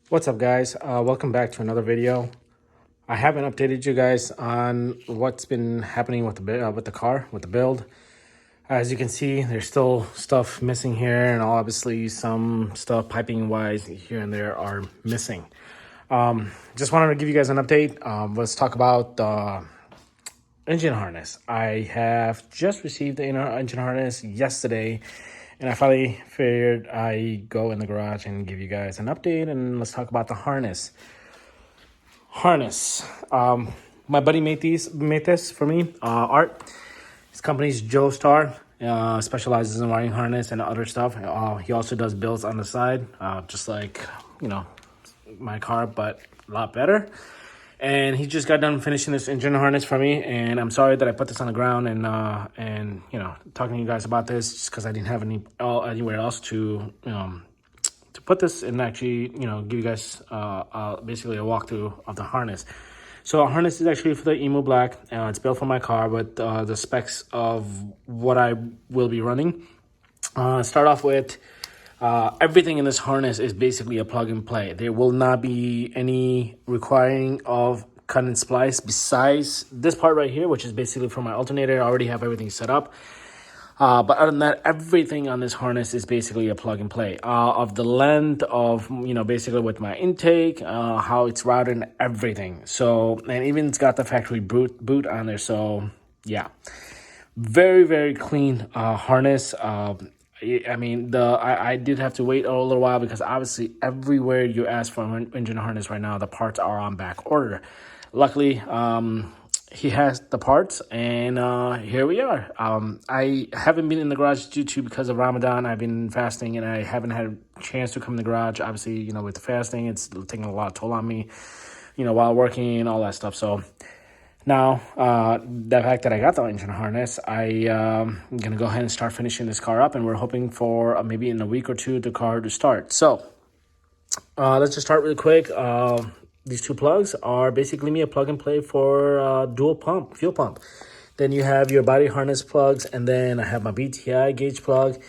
What's up, guys? Welcome back to another video. I haven't updated you guys on what's been happening with the car, with the build. As you can see, there's still stuff missing here, and obviously some stuff piping wise here and there are missing. Just wanted to give you guys an update. Let's talk about the engine harness. I have just received the engine harness yesterday, and I finally figured I go in the garage and give you guys an update, and let's talk about the harness. My buddy made this for me. Art. His company's Jostar. Specializes in wiring harness and other stuff. He also does builds on the side, just like my car, but a lot better. And he just got done finishing this engine harness for me, and I'm sorry that I put this on the ground and talking to you guys about this just because I didn't have anywhere else to put this and actually give you guys basically a walkthrough of the harness. So our harness is actually for the Emu Black. It's built for my car, but the specs of what I will be running start off with. Everything in this harness is basically a plug and play. There will not be any requiring of cut and splice besides this part right here, which is basically for my alternator. I already have everything set up. But other than that, everything on this harness is basically a plug and play. Of the length of, basically with my intake, how it's routed and everything. So, and even it's got the factory boot on there. So, yeah. Very, very clean harness. I did have to wait a little while because obviously everywhere you ask for an engine harness right now, the parts are on back order. Luckily, he has the parts, and here we are. I haven't been in the garage because of Ramadan. I've been fasting, and I haven't had a chance to come in the garage. Obviously, with the fasting, it's taking a lot of toll on me, while working and all that stuff. So now, the fact that I got the engine harness, I'm going to go ahead and start finishing this car up, and we're hoping for maybe in a week or two the car to start. So let's just start really quick. These two plugs are basically a plug and play for dual fuel pump. Then you have your body harness plugs, and then I have my BTI gauge plug,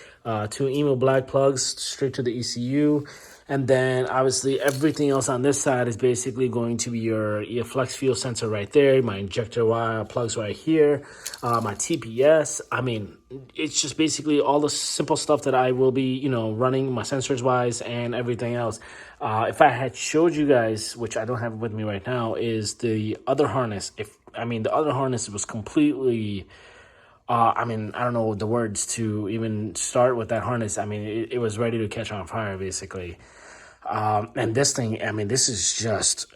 two Emu Black plugs straight to the ECU. And then obviously everything else on this side is basically going to be your flex fuel sensor right there, my injector wire plugs right here, my TPS. I mean, it's just basically all the simple stuff that I will be, running my sensors wise and everything else. If I had showed you guys, which I don't have with me right now, is the other harness. The other harness was completely, I don't know the words to even start with that harness. It was ready to catch on fire, basically. And this thing, this is just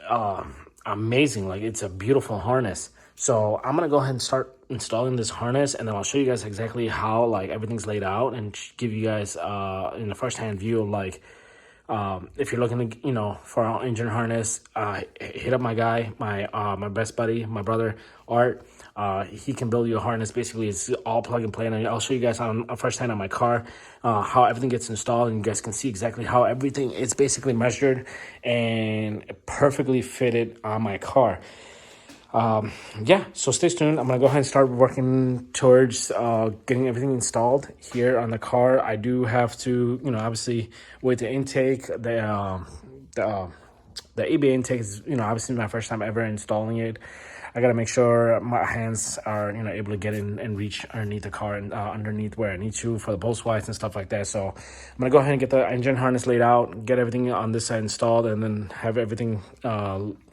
amazing. Like, it's a beautiful harness. So I'm going to go ahead and start installing this harness, and then I'll show you guys exactly how, like, everything's laid out and give you guys in the first-hand view of, like, if you're looking to, for our engine harness, hit up my guy, my best buddy, my brother, Art. He can build you a harness. Basically, it's all plug and play. And I'll show you guys on firsthand on my car how everything gets installed, and you guys can see exactly how everything is basically measured and perfectly fitted on my car. So stay tuned. I'm gonna go ahead and start working towards getting everything installed here on the car. I do have to, obviously with the intake, the ABA intake is, obviously my first time ever installing it. I gotta make sure my hands are, able to get in and reach underneath the car and underneath where I need to for the post wipes and stuff like that. So I'm gonna go ahead and get the engine harness laid out, get everything on this side installed, and then have everything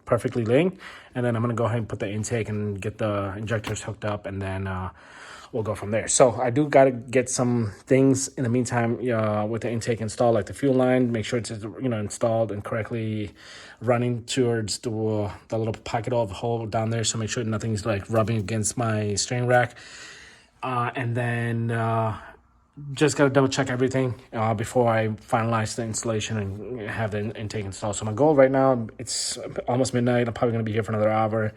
perfectly linked. And then I'm gonna go ahead and put the intake and get the injectors hooked up, and then we'll go from there. So I do gotta get some things in the meantime with the intake installed, like the fuel line, make sure it's installed and correctly running towards the little pocket of hole down there. So make sure nothing's like rubbing against my steering rack. And then just gotta double check everything before I finalize the installation and have the intake installed. So my goal right now, it's almost midnight. I'm probably gonna be here for another hour.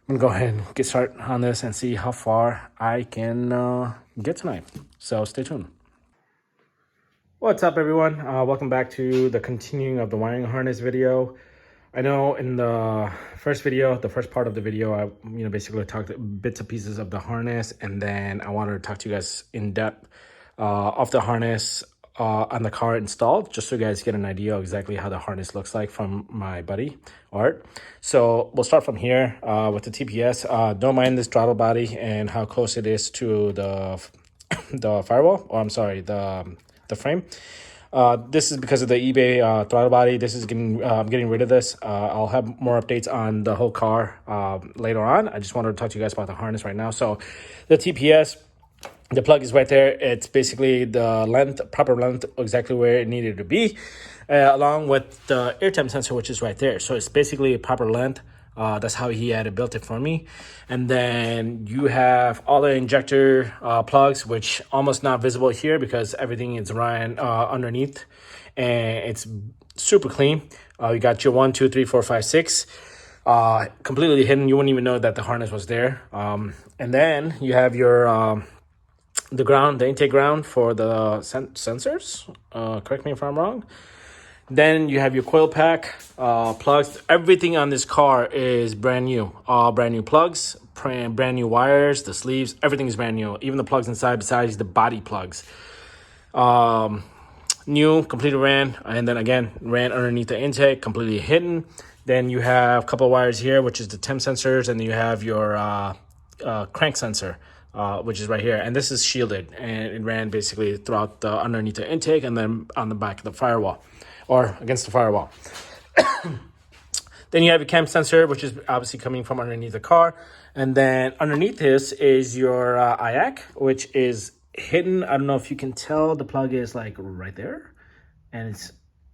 I'm gonna go ahead and get started on this and see how far I can get tonight. So stay tuned. What's up, everyone? Welcome back to the continuing of the wiring harness video. I know in the first video, the first part of the video, I basically talked bits and pieces of the harness, and then I wanted to talk to you guys in depth of the harness, on the car installed, just so you guys get an idea of exactly how the harness looks like from my buddy Art. So we'll start from here with the TPS. Don't mind this throttle body and how close it is to the the firewall, or I'm sorry, the frame. This is because of the eBay throttle body. This is getting rid of this. I'll have more updates on the whole car later on. I just wanted to talk to you guys about the harness right now. So the TPS, the plug is right there. It's basically the length, proper length, exactly where it needed to be, along with the air temp sensor, which is right there. So it's basically a proper length. That's how he had it built it for me. And then you have all the injector plugs, which almost not visible here because everything is running underneath, and it's super clean. You got your 1, 2, 3, 4, 5, 6 completely hidden. You wouldn't even know that the harness was there. And then you have your the intake ground for the sensors. Correct me if I'm wrong. Then you have your coil pack, plugs. Everything on this car is brand new. All brand new plugs, brand new wires, the sleeves, everything is brand new. Even the plugs inside, besides the body plugs. New, completely ran. And then again, ran underneath the intake, completely hidden. Then you have a couple of wires here, which is the temp sensors. And then you have your crank sensor, which is right here. And this is shielded. And it ran basically throughout the underneath the intake and then on the back of the firewall. Or against the firewall. Then you have your cam sensor, which is obviously coming from underneath the car. And then underneath this is your IAC, which is hidden. I don't know if you can tell, the plug is like right there. And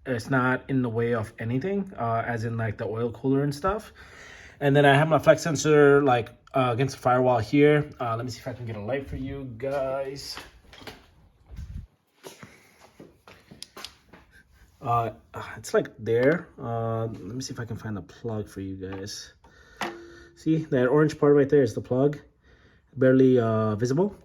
it's not in the way of anything, as in like the oil cooler and stuff. And then I have my flex sensor like against the firewall here. Let me see if I can get a light for you guys. It's like there. Let me see if I can find the plug for you guys. See, that orange part right there is the plug. Barely visible.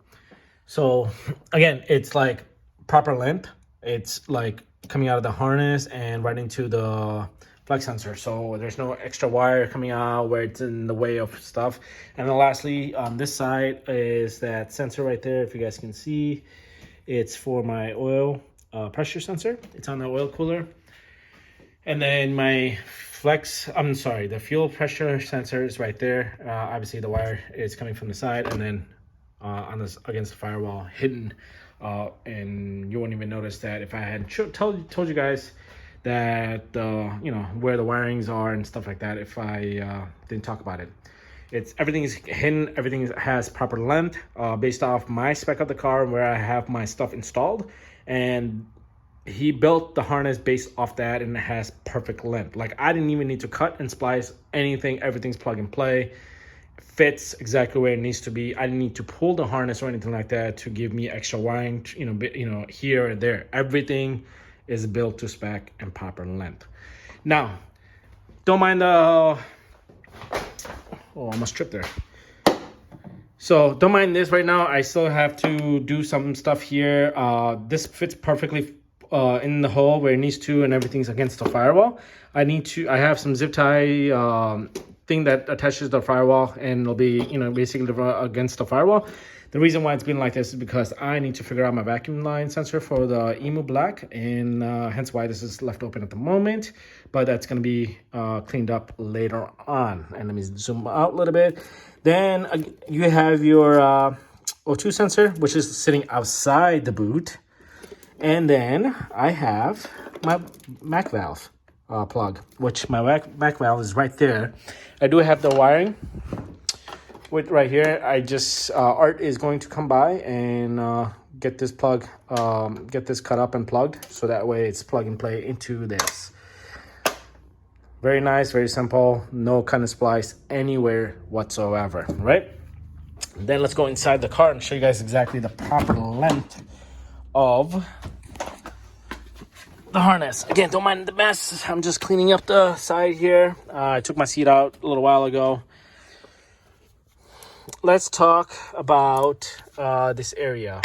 So again, it's like proper length. It's like coming out of the harness and right into the flex sensor. So there's no extra wire coming out where it's in the way of stuff. And then lastly, on this side is that sensor right there. If you guys can see, it's for my oil pressure sensor. It's on the oil cooler. And then my the fuel pressure sensor is right there. Obviously the wire is coming from the side, and then on this against the firewall, hidden. And you won't even notice that if I had told you guys that where the wirings are and stuff like that, if I didn't talk about it. Everything is hidden. Everything has proper length based off my spec of the car and where I have my stuff installed. And he built the harness based off that, and it has perfect length. Like, I didn't even need to cut and splice anything. Everything's plug and play. It fits exactly where it needs to be. I didn't need to pull the harness or anything like that to give me extra wiring, here and there. Everything is built to spec and proper length. Now, don't mind the... Oh, I almost tripped there. So don't mind this right now. I still have to do some stuff here. This fits perfectly in the hole where it needs to, and everything's against the firewall. I have some zip tie thing that attaches the firewall, and it'll be, basically against the firewall. The reason why it's been like this is because I need to figure out my vacuum line sensor for the Emu Black, and hence why this is left open at the moment. But that's going to be cleaned up later on. And let me zoom out a little bit. Then you have your O2 sensor, which is sitting outside the boot. And then I have my MAC valve plug, which my MAC valve is right there. I do have the wiring with right here. I just, Art is going to come by and get this plug, get this cut up and plugged. So that way it's plug and play into this. Very nice, very simple, no cut and splice anywhere whatsoever, right? Then let's go inside the car and show you guys exactly the proper length of the harness. Again, don't mind the mess. I'm just cleaning up the side here. I took my seat out a little while ago. Let's talk about this area.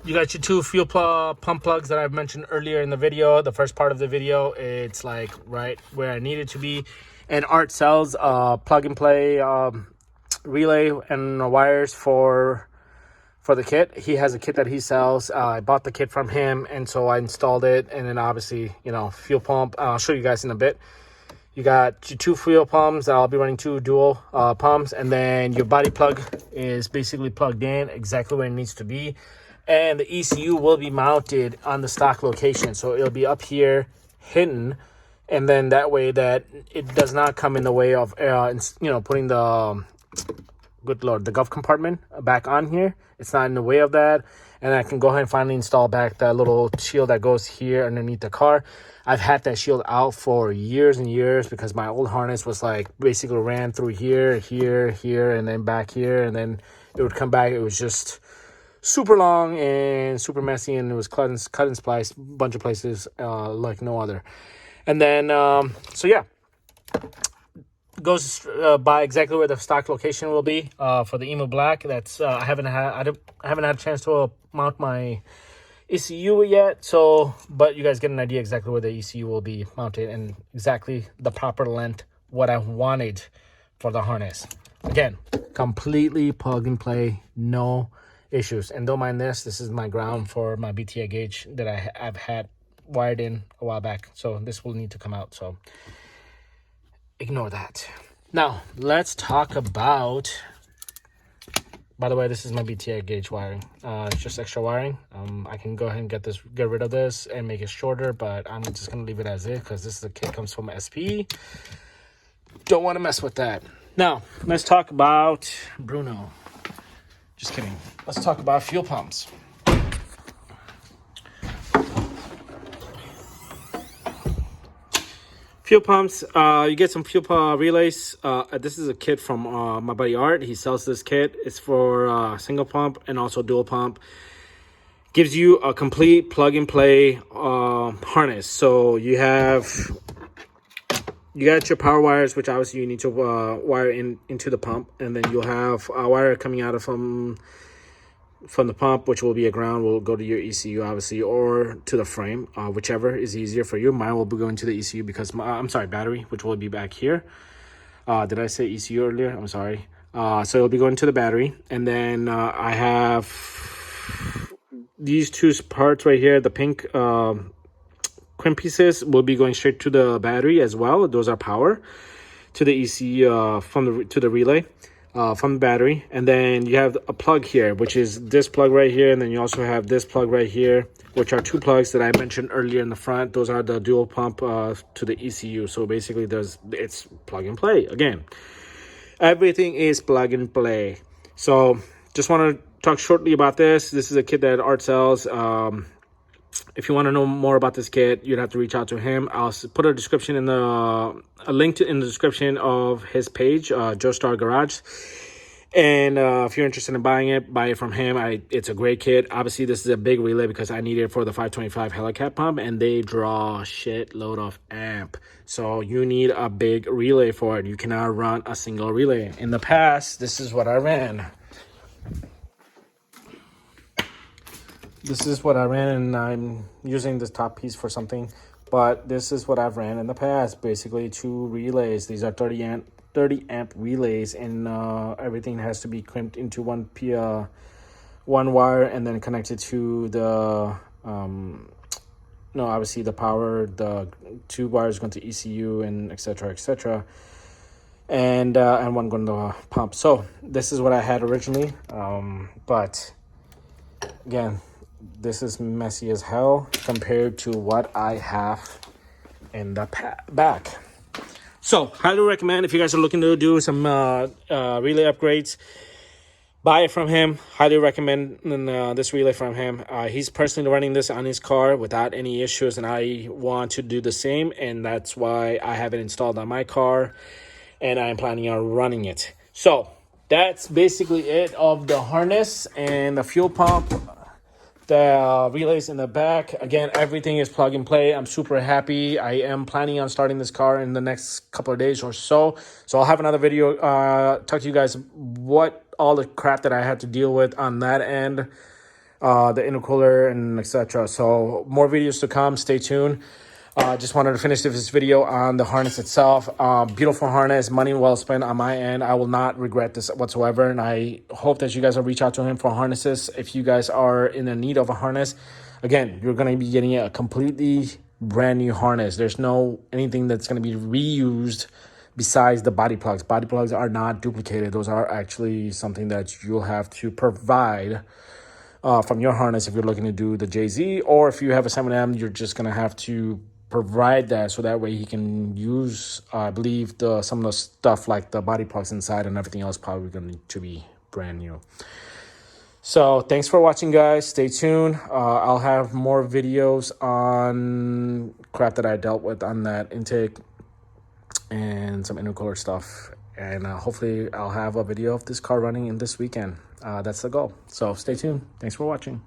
You got your two fuel pump plugs that I've mentioned earlier in the video. The first part of the video, it's like right where I need it to be. And Art sells plug and play relay and wires for for the kit. He has a kit that he sells. I bought the kit from him, and so I installed it. And then obviously, you know, fuel pump. I'll show you guys in a bit. You got your 2 fuel pumps. I'll be running 2 dual pumps, and then your body plug is basically plugged in exactly where it needs to be. And the ECU will be mounted on the stock location, so it'll be up here hidden, and then that way that it does not come in the way of you know, putting the good lord, the glove compartment back on here. It's not in the way of that, and I can go ahead and finally install back that little shield that goes here underneath the car. I've had that shield out for years and years because my old harness was like basically ran through here, and then back here, and then it would come back. It was just super long and super messy, and it was cut and splice a bunch of places like no other. And then so yeah, goes by exactly where the stock location will be for the Emu Black. That's I haven't had a chance to mount my ECU yet, so but you guys get an idea exactly where the ECU will be mounted and exactly the proper length, what I wanted for the harness. Again, completely plug and play, no issues. And don't mind this is my ground for my BTA gauge that I've had wired in a while back, so this will need to come out, so ignore that. Now let's talk about, by the way, this is my BTA gauge wiring. It's just extra wiring. I can go ahead and get rid of this and make it shorter, but I'm just gonna leave it as is because this is the kit comes from SP. Don't want to mess with that. Now let's talk about Bruno. Just kidding. Let's talk about fuel pumps. Fuel pumps, you get some fuel pump relays. This is a kit from my buddy Art. He sells this kit. It's for single pump and also dual pump. Gives you a complete plug and play harness. So you got your power wires, which obviously you need to wire into the pump, and then you'll have a wire coming out of from the pump, which will be a ground, will go to your ECU obviously, or to the frame, whichever is easier for you. Mine will be going to the ECU because I'm sorry, battery, which will be back here. Did I say ECU earlier? I'm sorry. So it'll be going to the battery, and then I have these 2 parts right here, the pink crimp pieces will be going straight to the battery as well. Those are power to the ECU to the relay from the battery. And then you have a plug here, which is this plug right here, and then you also have this plug right here, which are 2 plugs that I mentioned earlier in the front. Those are the dual pump to the ECU. So basically it's plug and play. Again, everything is plug and play. So just want to talk shortly about this. This is a kit that Art sells. If you want to know more about this kit, you'd have to reach out to him. I'll put a description in a link in the description of his page, Jostar Garage. And if you're interested in buying it, buy it from him. It's a great kit. Obviously, this is a big relay because I need it for the 525 helicat pump, and they draw a shitload of amp. So you need a big relay for it. You cannot run a single relay. In the past, this is what I ran. This is what I ran, and I'm using this top piece for something, but this is what I've ran in the past. Basically 2 relays. These are 30 amp relays, and everything has to be crimped into one wire and then connected to the obviously the power, the 2 wires going to ECU, and etc, and one going to the pump. So this is what I had originally, but again, this is messy as hell compared to what I have in the back. So highly recommend, if you guys are looking to do some relay upgrades, buy it from him. Highly recommend this relay from him. He's personally running this on his car without any issues, and I want to do the same, and that's why I have it installed on my car, and I'm planning on running it. So that's basically it of the harness and the fuel pump. The relays in the back. Again, everything is plug and play. I'm super happy. I am planning on starting this car in the next couple of days or so. So I'll have another video talk to you guys what all the crap that I had to deal with on that end, the intercooler and etc. So more videos to come. Stay tuned. Just wanted to finish this video on the harness itself. Beautiful harness, money well spent on my end. I will not regret this whatsoever, and I hope that you guys will reach out to him for harnesses. If you guys are in the need of a harness, again, you're going to be getting a completely brand new harness. There's no anything that's going to be reused besides the body plugs. Body plugs are not duplicated. Those are actually something that you'll have to provide from your harness if you're looking to do the JZ, or if you have a 7M, you're just going to have to provide that so that way he can use, I believe, some of the stuff like the body plugs inside and everything else probably going to be brand new. So thanks for watching, guys. Stay tuned. I'll have more videos on crap that I dealt with on that intake and some intercooler stuff. And hopefully I'll have a video of this car running in this weekend. That's the goal. So stay tuned. Thanks for watching.